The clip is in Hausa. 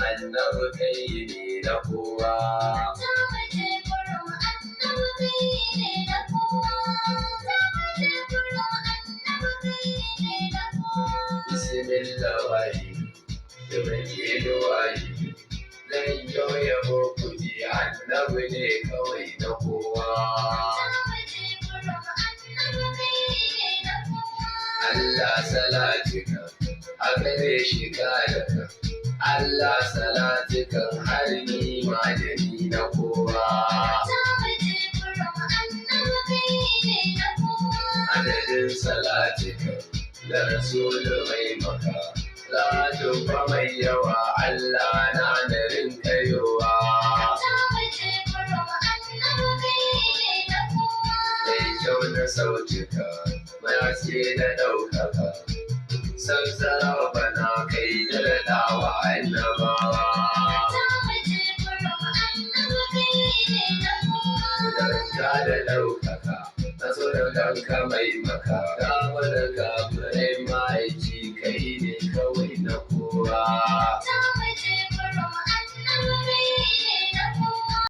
annabi kai ne na kowa. Bismillah wahi, da mai wahi, zan yau yabo kuji annabi ne kawai na kowa. Allah salatika a gare shi kadaka, Allah salatika har ni ma da ni na kowa. Adadin salatika da rasulu mai maka, zatin fa mai yawa Allah na da rinkayowa. Mai kyau na sautika mai haske da ɗaukaka, sansara bana kai da daɗawa annabawa. Daraja da ɗaukaka na tsoron kanka mai maka, kama da kafirai